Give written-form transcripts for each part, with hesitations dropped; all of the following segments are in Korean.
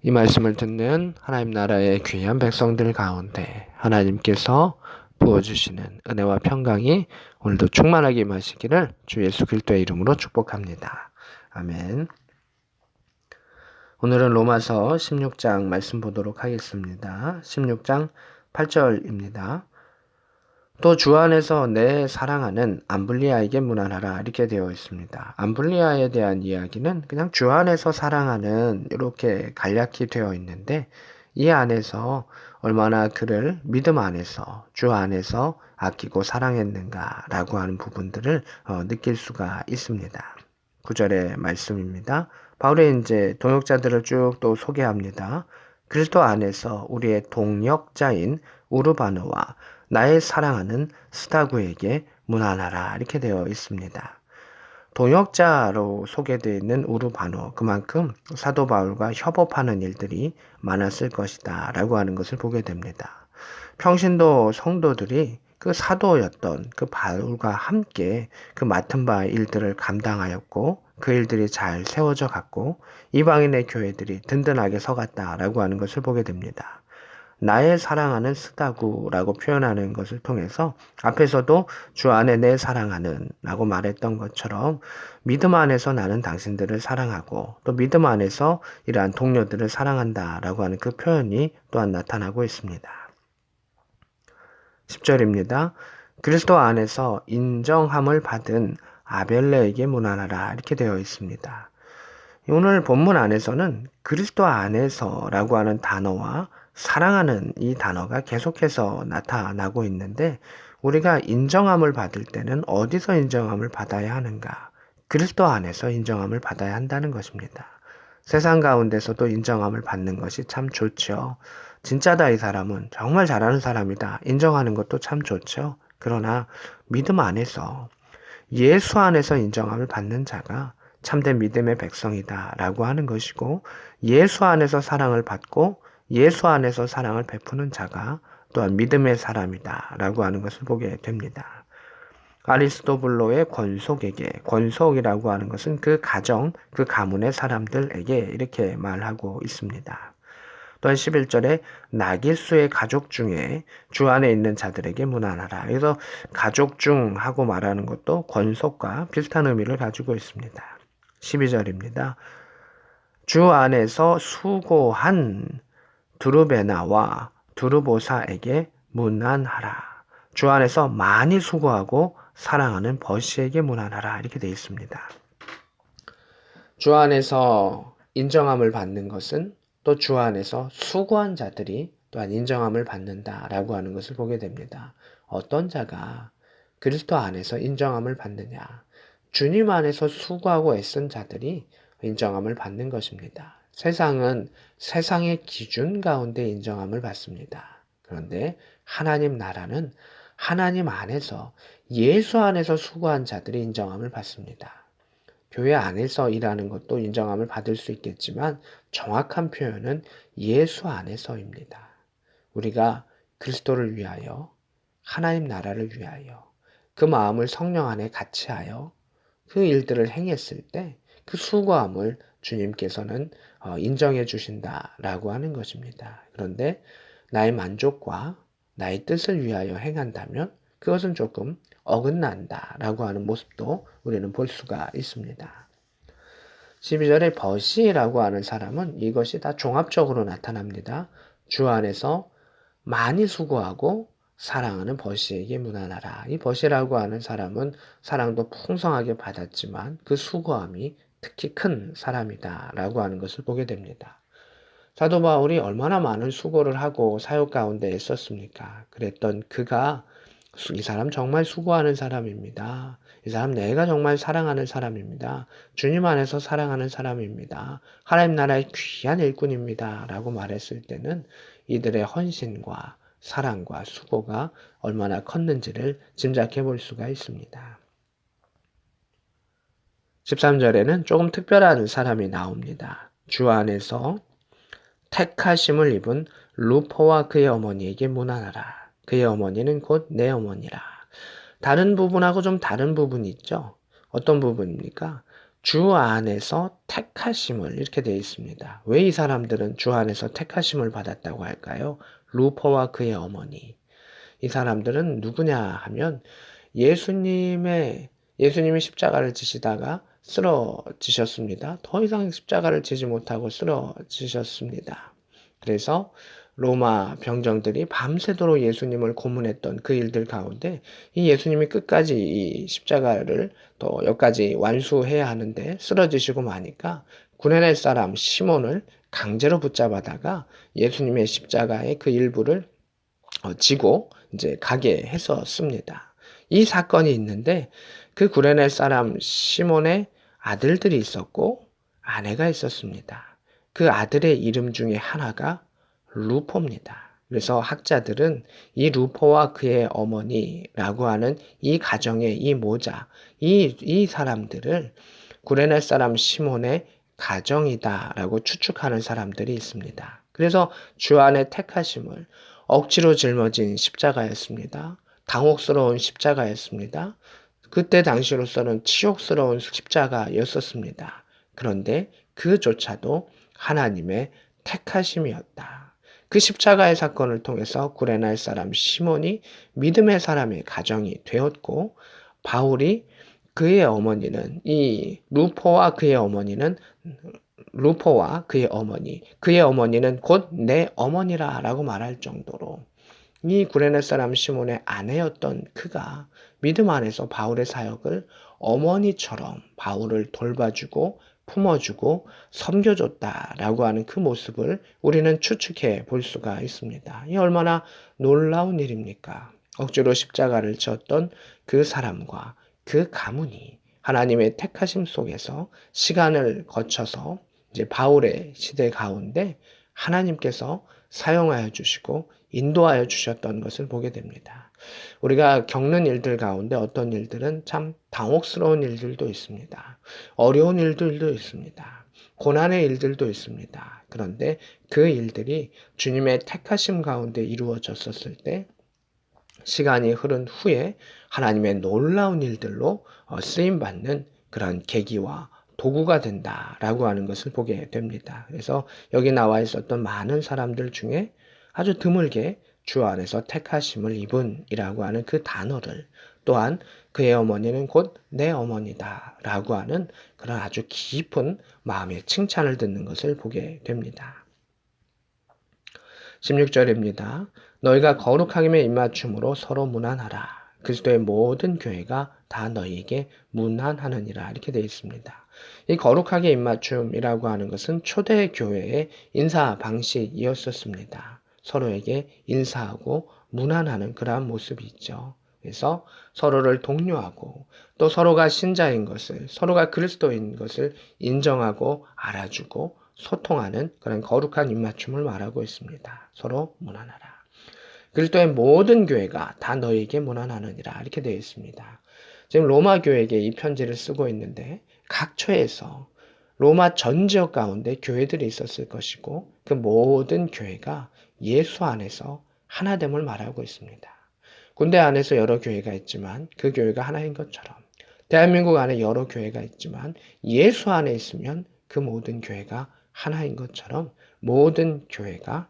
이 말씀을 듣는 하나님 나라의 귀한 백성들 가운데 하나님께서 부어주시는 은혜와 평강이 오늘도 충만하게 임하시기를 주 예수 그리스도의 이름으로 축복합니다. 아멘. 오늘은 로마서 16장 말씀 보도록 하겠습니다. 16장 8절입니다. 또 주 안에서 내 사랑하는 암블리아에게 문안하라 이렇게 되어 있습니다. 암블리아에 대한 이야기는 그냥 주 안에서 사랑하는 이렇게 간략히 되어 있는데 이 안에서 얼마나 그를 믿음 안에서 주 안에서 아끼고 사랑했는가라고 하는 부분들을 느낄 수가 있습니다. 9절의 말씀입니다. 바울이 이제 동역자들을 쭉 또 소개합니다. 그리스도 안에서 우리의 동역자인 우르바느와 나의 사랑하는 스타구에게 문안하라 이렇게 되어 있습니다. 동역자로 소개되어 있는 우르바노, 그만큼 사도 바울과 협업하는 일들이 많았을 것이다 라고 하는 것을 보게 됩니다. 평신도 성도들이 그 사도였던 그 바울과 함께 그 맡은 바 일들을 감당하였고 그 일들이 잘 세워져 갔고 이방인의 교회들이 든든하게 서갔다라고 하는 것을 보게 됩니다. 나의 사랑하는 스타구라고 표현하는 것을 통해서 앞에서도 주 안에 내 사랑하는 라고 말했던 것처럼 믿음 안에서 나는 당신들을 사랑하고 또 믿음 안에서 이러한 동료들을 사랑한다 라고 하는 그 표현이 또한 나타나고 있습니다. 10절입니다. 그리스도 안에서 인정함을 받은 아벨레에게 문안하라 이렇게 되어 있습니다. 오늘 본문 안에서는 그리스도 안에서라고 하는 단어와 사랑하는 이 단어가 계속해서 나타나고 있는데 우리가 인정함을 받을 때는 어디서 인정함을 받아야 하는가? 그리스도 안에서 인정함을 받아야 한다는 것입니다. 세상 가운데서도 인정함을 받는 것이 참 좋죠. 진짜다 이 사람은 정말 잘하는 사람이다. 인정하는 것도 참 좋죠. 그러나 믿음 안에서 예수 안에서 인정함을 받는 자가 참된 믿음의 백성이다 라고 하는 것이고 예수 안에서 사랑을 받고 예수 안에서 사랑을 베푸는 자가 또한 믿음의 사람이다 라고 하는 것을 보게 됩니다. 아리스토블로의 권속이라고 하는 것은 그 가정, 그 가문의 사람들에게 이렇게 말하고 있습니다. 또한 11절에 나길수의 가족 중에 주 안에 있는 자들에게 문안하라. 그래서 가족 중 하고 말하는 것도 권속과 비슷한 의미를 가지고 있습니다. 12절입니다. 주 안에서 수고한 두르베나와 두르보사에게 문안하라. 주 안에서 많이 수고하고 사랑하는 버시에게 문안하라. 이렇게 되어 있습니다. 주 안에서 인정함을 받는 것은 또 주 안에서 수고한 자들이 또한 인정함을 받는다라고 하는 것을 보게 됩니다. 어떤 자가 그리스도 안에서 인정함을 받느냐? 주님 안에서 수고하고 애쓴 자들이 인정함을 받는 것입니다. 세상은 세상의 기준 가운데 인정함을 받습니다. 그런데 하나님 나라는 하나님 안에서 예수 안에서 수고한 자들이 인정함을 받습니다. 교회 안에서 일하는 것도 인정함을 받을 수 있겠지만 정확한 표현은 예수 안에서입니다. 우리가 그리스도를 위하여 하나님 나라를 위하여 그 마음을 성령 안에 같이 하여 그 일들을 행했을 때 그 수고함을 주님께서는 인정해 주신다라고 하는 것입니다. 그런데 나의 만족과 나의 뜻을 위하여 행한다면 그것은 조금 어긋난다라고 하는 모습도 우리는 볼 수가 있습니다. 12절에 버시라고 하는 사람은 이것이 다 종합적으로 나타납니다. 주 안에서 많이 수고하고 사랑하는 버시에게 문안하라. 이 버시라고 하는 사람은 사랑도 풍성하게 받았지만 그 수고함이 특히 큰 사람이다 라고 하는 것을 보게 됩니다. 사도 바울이 얼마나 많은 수고를 하고 사역 가운데 있었습니까? 그랬던 그가 이 사람 정말 수고하는 사람입니다. 이 사람 내가 정말 사랑하는 사람입니다. 주님 안에서 사랑하는 사람입니다. 하나님 나라의 귀한 일꾼입니다. 라고 말했을 때는 이들의 헌신과 사랑과 수고가 얼마나 컸는지를 짐작해 볼 수가 있습니다. 13절에는 조금 특별한 사람이 나옵니다. 주 안에서 택하심을 입은 루포와 그의 어머니에게 문안하라. 그의 어머니는 곧 내 어머니라. 다른 부분하고 좀 다른 부분이 있죠. 어떤 부분입니까? 주 안에서 택하심을 이렇게 되어 있습니다. 왜 이 사람들은 주 안에서 택하심을 받았다고 할까요? 루포와 그의 어머니. 이 사람들은 누구냐 하면 예수님이 십자가를 지시다가 쓰러지셨습니다. 더 이상 십자가를 지지 못하고 쓰러지셨습니다. 그래서 로마 병정들이 밤새도록 예수님을 고문했던 그 일들 가운데 이 예수님이 끝까지 이 십자가를 또 여기까지 완수해야 하는데 쓰러지시고 마니까 구레네 사람 시몬을 강제로 붙잡아다가 예수님의 십자가의 그 일부를 지고 이제 가게 했었습니다. 이 사건이 있는데 그 구레네 사람 시몬의 아들들이 있었고 아내가 있었습니다. 그 아들의 이름 중에 하나가 루포입니다. 그래서 학자들은 이 루포와 그의 어머니라고 하는 이 가정의 이 모자, 이 사람들을 구레네 사람 시몬의 가정이다라고 추측하는 사람들이 있습니다. 그래서 주 안에 택하심을 억지로 짊어진 십자가였습니다. 당혹스러운 십자가였습니다. 그때 당시로서는 치욕스러운 십자가였었습니다. 그런데 그조차도 하나님의 택하심이었다. 그 십자가의 사건을 통해서 구레나의 사람 시몬이 믿음의 사람의 가정이 되었고 바울이 그의 어머니는 이 루포와 그의 어머니는 곧 내 어머니라 라고 말할 정도로 이 구레네 사람 시몬의 아내였던 그가 믿음 안에서 바울의 사역을 어머니처럼 바울을 돌봐주고 품어주고 섬겨줬다라고 하는 그 모습을 우리는 추측해 볼 수가 있습니다. 이 얼마나 놀라운 일입니까? 억지로 십자가를 졌던 그 사람과 그 가문이 하나님의 택하심 속에서 시간을 거쳐서 이제 바울의 시대 가운데 하나님께서 사용하여 주시고 인도하여 주셨던 것을 보게 됩니다. 우리가 겪는 일들 가운데 어떤 일들은 참 당혹스러운 일들도 있습니다. 어려운 일들도 있습니다. 고난의 일들도 있습니다. 그런데 그 일들이 주님의 택하심 가운데 이루어졌었을 때 시간이 흐른 후에 하나님의 놀라운 일들로 쓰임받는 그런 계기와 도구가 된다라고 하는 것을 보게 됩니다. 그래서 여기 나와 있었던 많은 사람들 중에 아주 드물게 주 안에서 택하심을 입은이라고 하는 그 단어를 또한 그의 어머니는 곧 내 어머니다라고 하는 그런 아주 깊은 마음의 칭찬을 듣는 것을 보게 됩니다. 16절입니다. 너희가 거룩하게 입맞춤으로 서로 문안하라. 그리스도의 모든 교회가 다 너희에게 문안하느니라. 이렇게 되어 있습니다. 이 거룩하게 입맞춤이라고 하는 것은 초대 교회의 인사 방식이었었습니다. 서로에게 인사하고 문안하는 그러한 모습이 있죠. 그래서 서로를 독려하고 또 서로가 신자인 것을, 서로가 그리스도인 것을 인정하고 알아주고 소통하는 그런 거룩한 입맞춤을 말하고 있습니다. 서로 문안하라. 그리스도의 모든 교회가 다 너희에게 문안하느니라. 이렇게 되어 있습니다. 지금 로마 교회에게 이 편지를 쓰고 있는데 각 처에서 로마 전 지역 가운데 교회들이 있었을 것이고 그 모든 교회가 예수 안에서 하나됨을 말하고 있습니다. 군대 안에서 여러 교회가 있지만 그 교회가 하나인 것처럼 대한민국 안에 여러 교회가 있지만 예수 안에 있으면 그 모든 교회가 하나인 것처럼 모든 교회가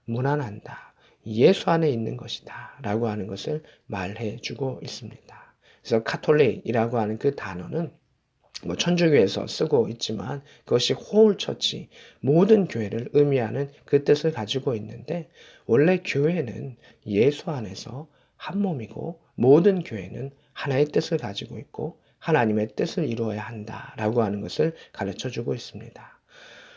문안한다. 예수 안에 있는 것이다. 라고 하는 것을 말해 주고 있습니다. 그래서 카톨릭이라고 하는 그 단어는 천주교에서 쓰고 있지만 그것이 홀처치 모든 교회를 의미하는 그 뜻을 가지고 있는데 원래 교회는 예수 안에서 한 몸이고 모든 교회는 하나의 뜻을 가지고 있고 하나님의 뜻을 이루어야 한다라고 하는 것을 가르쳐 주고 있습니다.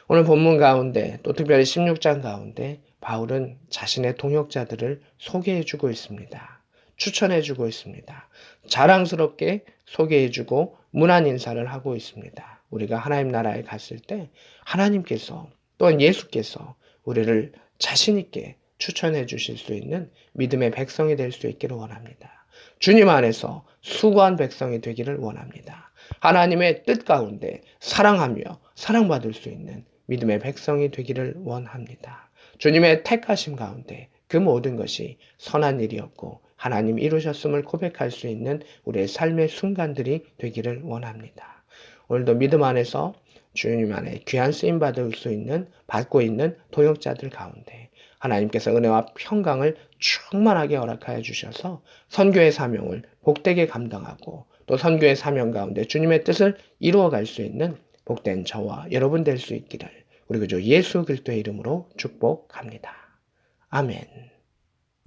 오늘 본문 가운데 또 특별히 16장 가운데 바울은 자신의 동역자들을 소개해 주고 있습니다. 추천해 주고 있습니다. 자랑스럽게 소개해 주고 문안 인사를 하고 있습니다. 우리가 하나님 나라에 갔을 때 하나님께서 또한 예수께서 우리를 자신 있게 추천해 주실 수 있는 믿음의 백성이 될 수 있기를 원합니다. 주님 안에서 수고한 백성이 되기를 원합니다. 하나님의 뜻 가운데 사랑하며 사랑받을 수 있는 믿음의 백성이 되기를 원합니다. 주님의 택하심 가운데 그 모든 것이 선한 일이었고 하나님 이루셨음을 고백할 수 있는 우리의 삶의 순간들이 되기를 원합니다. 오늘도 믿음 안에서 주님 안에 귀한 쓰임 받고 있는 동역자들 가운데 하나님께서 은혜와 평강을 충만하게 허락하여 주셔서 선교의 사명을 복되게 감당하고 또 선교의 사명 가운데 주님의 뜻을 이루어갈 수 있는 복된 저와 여러분 될 수 있기를 우리 구주 예수 그리스도의 이름으로 축복합니다. 아멘.